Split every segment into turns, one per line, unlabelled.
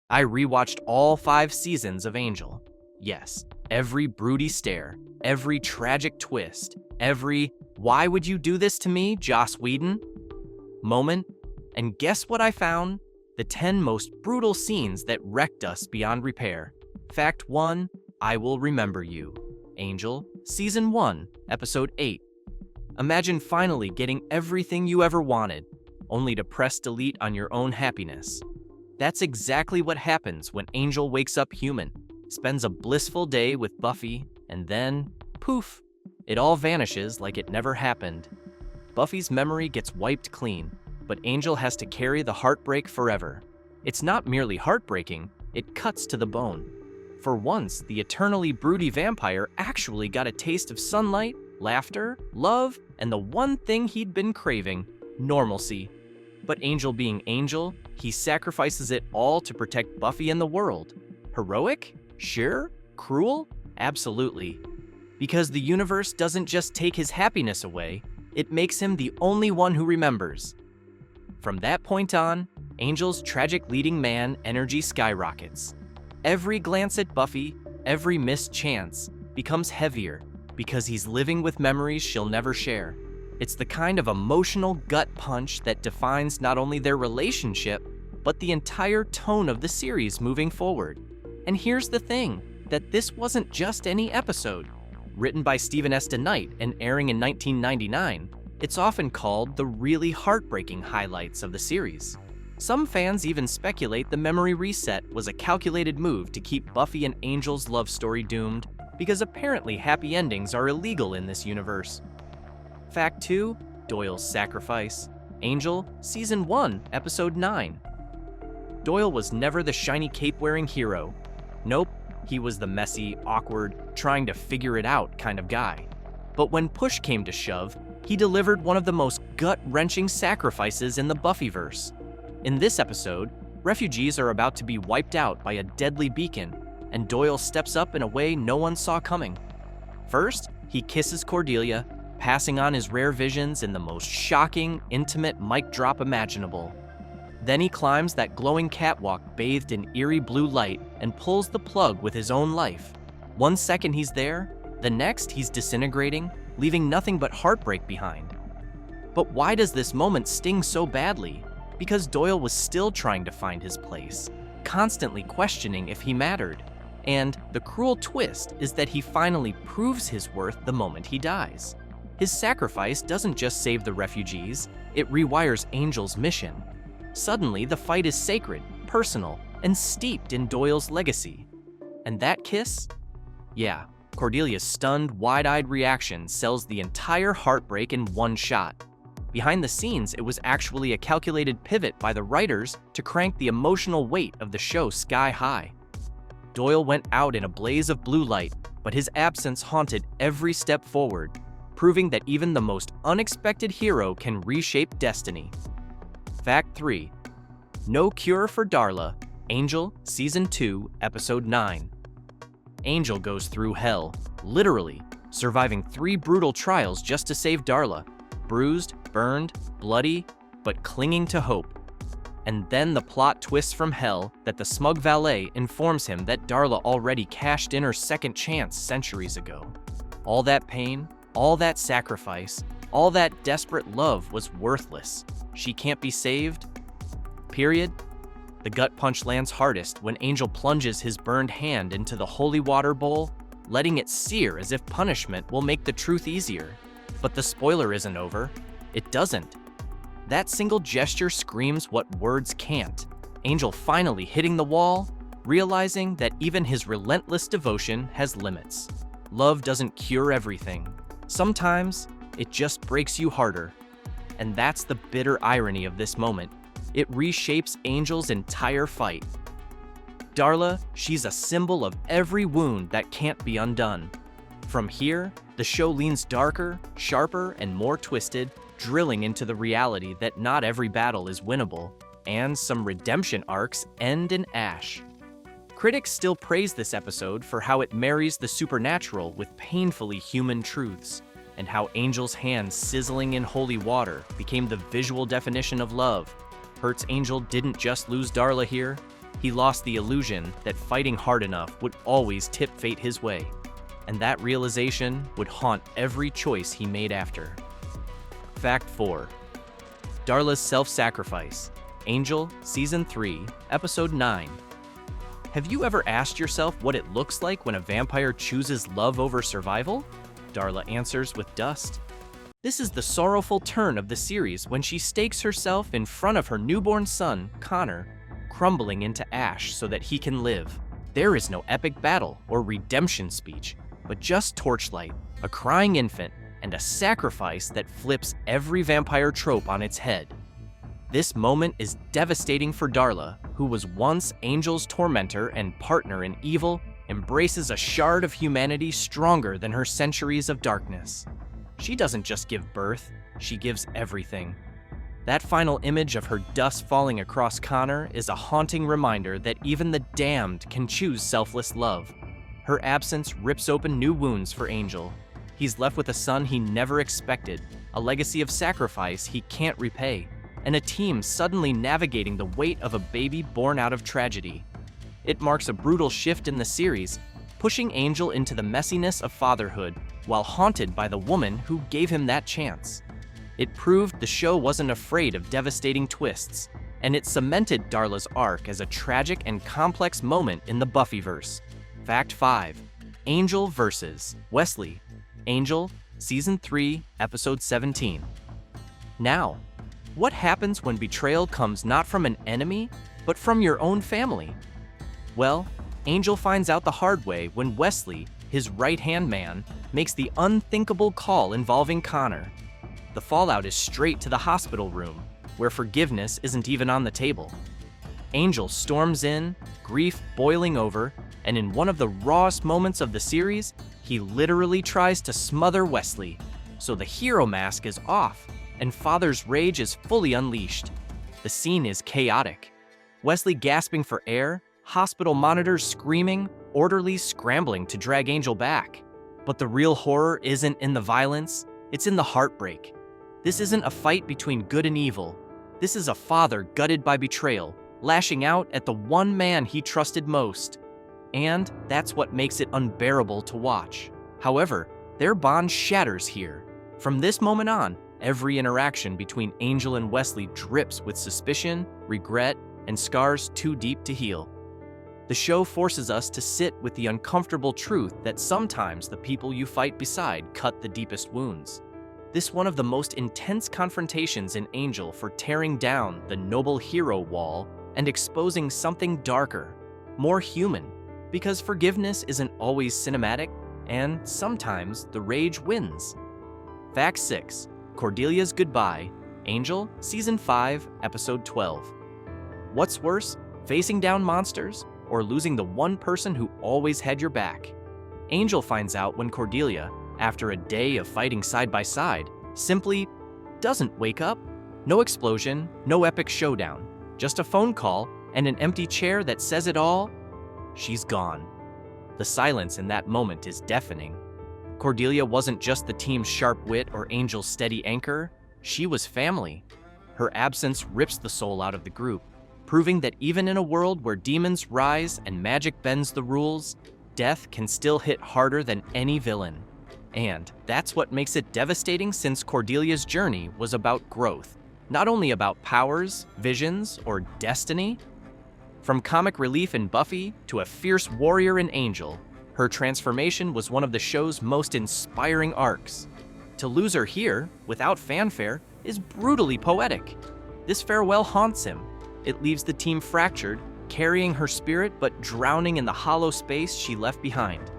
I rewatched all 5 seasons of Angel. Yes, every broody stare, every tragic twist, every "why would you do this to me, Joss Whedon?" moment. And guess what I found? The 10 most brutal scenes that wrecked us beyond repair. Fact 1, I will remember you. Angel, Season 1, Episode 8. Imagine finally getting everything you ever wanted, only to press delete on your own happiness. That's exactly what happens when Angel wakes up human, spends a blissful day with Buffy, and then, poof, it all vanishes like it never happened. Buffy's memory gets wiped clean, but Angel has to carry the heartbreak forever. It's not merely heartbreaking, it cuts to the bone. For once, the eternally broody vampire actually got a taste of sunlight, laughter, love, and the one thing he'd been craving, normalcy. But Angel being Angel, he sacrifices it all to protect Buffy and the world. Heroic? Sure. Cruel? Absolutely. Because the universe doesn't just take his happiness away, it makes him the only one who remembers. From that point on, Angel's tragic leading man energy skyrockets. Every glance at Buffy, every missed chance, becomes heavier because he's living with memories she'll never share. It's the kind of emotional gut punch that defines not only their relationship, but the entire tone of the series moving forward. And here's the thing, that this wasn't just any episode. Written by Stephen S. DeKnight and airing in 1999, it's often called the really heartbreaking highlights of the series. Some fans even speculate the memory reset was a calculated move to keep Buffy and Angel's love story doomed, because apparently happy endings are illegal in this universe. Fact 2, Doyle's sacrifice. Angel, Season 1, Episode 9. Doyle was never the shiny cape-wearing hero. Nope, he was the messy, awkward, trying to figure it out kind of guy. But when push came to shove, he delivered one of the most gut-wrenching sacrifices in the Buffyverse. In this episode, refugees are about to be wiped out by a deadly beacon, and Doyle steps up in a way no one saw coming. First, he kisses Cordelia, passing on his rare visions in the most shocking, intimate mic drop imaginable. Then he climbs that glowing catwalk bathed in eerie blue light and pulls the plug with his own life. 1 second he's there, the next he's disintegrating, leaving nothing but heartbreak behind. But why does this moment sting so badly? Because Doyle was still trying to find his place, constantly questioning if he mattered. And the cruel twist is that he finally proves his worth the moment he dies. His sacrifice doesn't just save the refugees, it rewires Angel's mission. Suddenly, the fight is sacred, personal, and steeped in Doyle's legacy. And that kiss? Yeah, Cordelia's stunned, wide-eyed reaction sells the entire heartbreak in one shot. Behind the scenes, it was actually a calculated pivot by the writers to crank the emotional weight of the show sky high. Doyle went out in a blaze of blue light, but his absence haunted every step forward, proving that even the most unexpected hero can reshape destiny. Fact 3. No cure for Darla. Angel, Season 2, Episode 9. Angel goes through hell, literally, surviving 3 brutal trials just to save Darla. Bruised, burned, bloody, but clinging to hope. And then the plot twists from hell that the smug valet informs him that Darla already cashed in her second chance centuries ago. All that pain, all that sacrifice, all that desperate love was worthless. She can't be saved. Period. The gut punch lands hardest when Angel plunges his burned hand into the holy water bowl, letting it sear as if punishment will make the truth easier. But the spoiler isn't over. It doesn't. That single gesture screams what words can't. Angel finally hitting the wall, realizing that even his relentless devotion has limits. Love doesn't cure everything. Sometimes, it just breaks you harder. And that's the bitter irony of this moment. It reshapes Angel's entire fight. Darla, she's a symbol of every wound that can't be undone. From here, the show leans darker, sharper, and more twisted, drilling into the reality that not every battle is winnable, and some redemption arcs end in ash. Critics still praise this episode for how it marries the supernatural with painfully human truths, and how Angel's hand sizzling in holy water became the visual definition of love. Hurt's Angel didn't just lose Darla here, He lost the illusion that fighting hard enough would always tip fate his way, and that realization would haunt every choice he made after. Fact 4. Darla's self-sacrifice. Angel, Season 3, Episode 9. Have you ever asked yourself what it looks like when a vampire chooses love over survival? Darla answers with dust. This is the sorrowful turn of the series when she stakes herself in front of her newborn son, Connor, crumbling into ash so that he can live. There is no epic battle or redemption speech, but just torchlight, a crying infant, and a sacrifice that flips every vampire trope on its head. This moment is devastating for Darla, who was once Angel's tormentor and partner in evil, embraces a shard of humanity stronger than her centuries of darkness. She doesn't just give birth, she gives everything. That final image of her dust falling across Connor is a haunting reminder that even the damned can choose selfless love. Her absence rips open new wounds for Angel. He's left with a son he never expected, a legacy of sacrifice he can't repay, and a team suddenly navigating the weight of a baby born out of tragedy. It marks a brutal shift in the series, pushing Angel into the messiness of fatherhood while haunted by the woman who gave him that chance. It proved the show wasn't afraid of devastating twists, and it cemented Darla's arc as a tragic and complex moment in the Buffyverse. Fact 5. Angel versus Wesley. Angel, Season 3, Episode 17. Now, what happens when betrayal comes not from an enemy, but from your own family? Well, Angel finds out the hard way when Wesley, his right-hand man, makes the unthinkable call involving Connor. The fallout is straight to the hospital room, where forgiveness isn't even on the table. Angel storms in, grief boiling over, and in one of the rawest moments of the series, he literally tries to smother Wesley. So the hero mask is off, and Father's rage is fully unleashed. The scene is chaotic. Wesley gasping for air, hospital monitors screaming, orderlies scrambling to drag Angel back. But the real horror isn't in the violence, it's in the heartbreak. This isn't a fight between good and evil. This is a father gutted by betrayal, lashing out at the one man he trusted most. And that's what makes it unbearable to watch. However, their bond shatters here. From this moment on, every interaction between Angel and Wesley drips with suspicion, regret, and scars too deep to heal. The show forces us to sit with the uncomfortable truth that sometimes the people you fight beside cut the deepest wounds. This one of the most intense confrontations in Angel for tearing down the noble hero wall and exposing something darker, more human, because forgiveness isn't always cinematic, and sometimes the rage wins. Fact 6. Cordelia's Goodbye. Angel, Season 5, Episode 12. What's worse, facing down monsters, or losing the one person who always had your back? Angel finds out when Cordelia, after a day of fighting side by side, simply doesn't wake up. No explosion, no epic showdown, just a phone call and an empty chair that says it all. She's gone. The silence in that moment is deafening. Cordelia wasn't just the team's sharp wit or Angel's steady anchor, she was family. Her absence rips the soul out of the group, proving that even in a world where demons rise and magic bends the rules, death can still hit harder than any villain. And that's what makes it devastating, since Cordelia's journey was about growth, not only about powers, visions, or destiny. From comic relief in Buffy to a fierce warrior in Angel, her transformation was one of the show's most inspiring arcs. To lose her here, without fanfare, is brutally poetic. This farewell haunts him. It leaves the team fractured, carrying her spirit but drowning in the hollow space she left behind.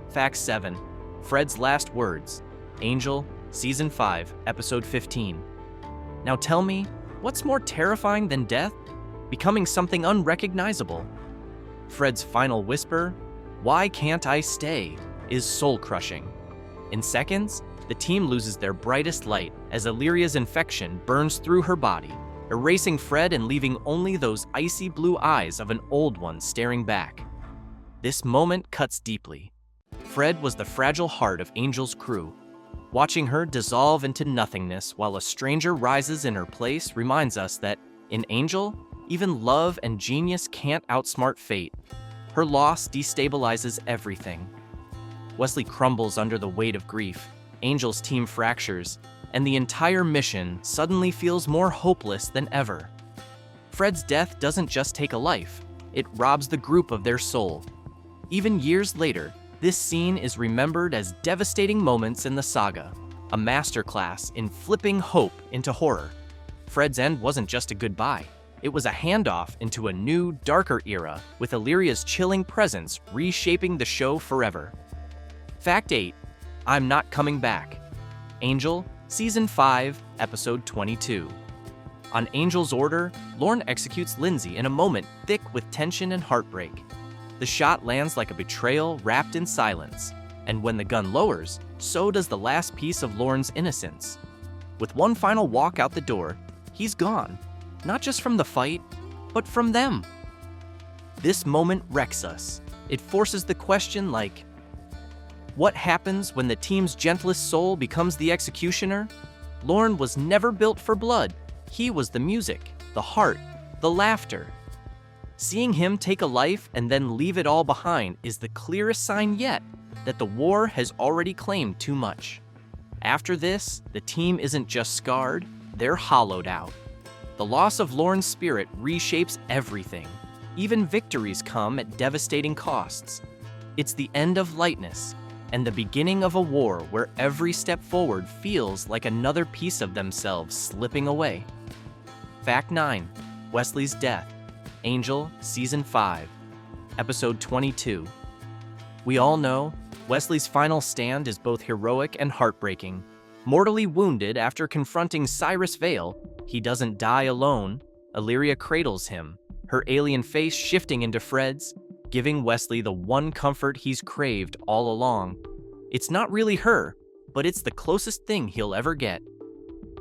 Fact 7. Fred's Last Words. Angel, Season 5, Episode 15. Now tell me, what's more terrifying than death? Becoming something unrecognizable. Fred's final whisper, "Why can't I stay?" is soul-crushing. In seconds, the team loses their brightest light as Illyria's infection burns through her body, erasing Fred and leaving only those icy blue eyes of an old one staring back. This moment cuts deeply. Fred was the fragile heart of Angel's crew. Watching her dissolve into nothingness while a stranger rises in her place reminds us that, in Angel, Even love and genius can't outsmart fate. Her loss destabilizes everything. Wesley crumbles under the weight of grief, Angel's team fractures, and the entire mission suddenly feels more hopeless than ever. Fred's death doesn't just take a life, it robs the group of their soul. Even years later, this scene is remembered as devastating moments in the saga, a masterclass in flipping hope into horror. Fred's end wasn't just a goodbye. It was a handoff into a new, darker era, with Illyria's chilling presence reshaping the show forever. Fact 8. I'm Not Coming Back. Angel, Season 5, Episode 22. On Angel's order, Lorne executes Lindsay in a moment thick with tension and heartbreak. The shot lands like a betrayal wrapped in silence, and when the gun lowers, so does the last piece of Lorne's innocence. With one final walk out the door, he's gone. Not just from the fight, but from them. This moment wrecks us. It forces the question like, what happens when the team's gentlest soul becomes the executioner? Lorne was never built for blood. He was the music, the heart, the laughter. Seeing him take a life and then leave it all behind is the clearest sign yet that the war has already claimed too much. After this, the team isn't just scarred, they're hollowed out. The loss of Lorne's spirit reshapes everything. Even victories come at devastating costs. It's the end of lightness and the beginning of a war where every step forward feels like another piece of themselves slipping away. Fact 9. Wesley's death. Angel, Season 5, Episode 22. We all know Wesley's final stand is both heroic and heartbreaking. Mortally wounded after confronting Cyrus Vale, he doesn't die alone. Illyria cradles him, her alien face shifting into Fred's, giving Wesley the one comfort he's craved all along. It's not really her, but it's the closest thing he'll ever get.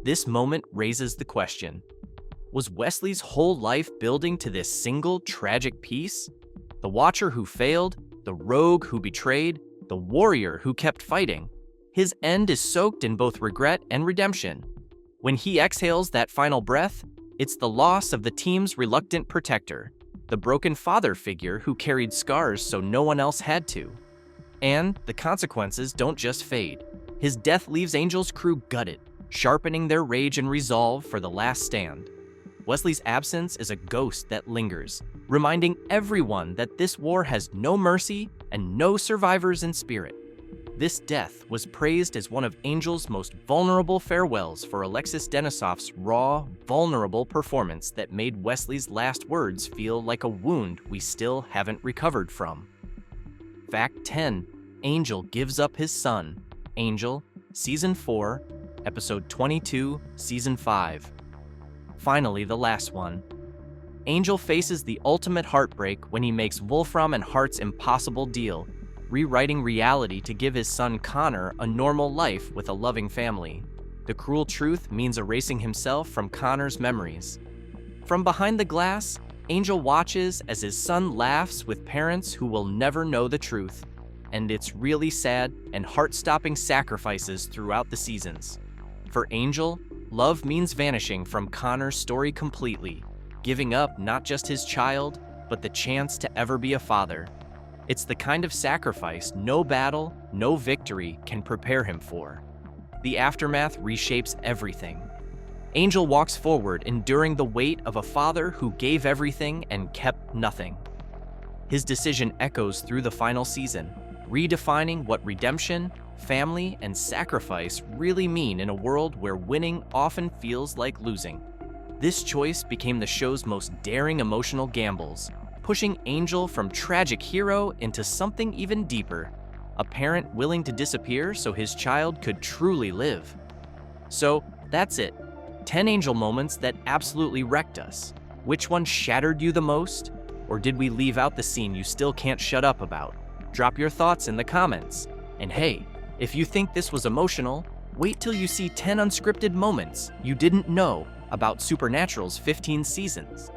This moment raises the question: was Wesley's whole life building to this single tragic piece? The watcher who failed, the rogue who betrayed, the warrior who kept fighting. His end is soaked in both regret and redemption. When he exhales that final breath, it's the loss of the team's reluctant protector, the broken father figure who carried scars so no one else had to. And the consequences don't just fade. His death leaves Angel's crew gutted, sharpening their rage and resolve for the last stand. Wesley's absence is a ghost that lingers, reminding everyone that this war has no mercy and no survivors in spirit. This death was praised as one of Angel's most vulnerable farewells for Alexis Denisov's raw, vulnerable performance that made Wesley's last words feel like a wound we still haven't recovered from. Fact 10. Angel gives up his son. Angel, Season 4, Episode 22, Season 5. Finally, the last one. Angel faces the ultimate heartbreak when he makes Wolfram and Hart's impossible deal, rewriting reality to give his son Connor a normal life with a loving family. The cruel truth means erasing himself from Connor's memories. From behind the glass, Angel watches as his son laughs with parents who will never know the truth. And it's really sad and heart-stopping sacrifices throughout the seasons. For Angel, love means vanishing from Connor's story completely, giving up not just his child, but the chance to ever be a father. It's the kind of sacrifice no battle, no victory can prepare him for. The aftermath reshapes everything. Angel walks forward, enduring the weight of a father who gave everything and kept nothing. His decision echoes through the final season, redefining what redemption, family, and sacrifice really mean in a world where winning often feels like losing. This choice became the show's most daring emotional gambles, pushing Angel from tragic hero into something even deeper, a parent willing to disappear so his child could truly live. So that's it. 10 Angel moments that absolutely wrecked us. Which one shattered you the most? Or did we leave out the scene you still can't shut up about? Drop your thoughts in the comments. And hey, if you think this was emotional, wait till you see 10 unscripted moments you didn't know about Supernatural's 15 seasons.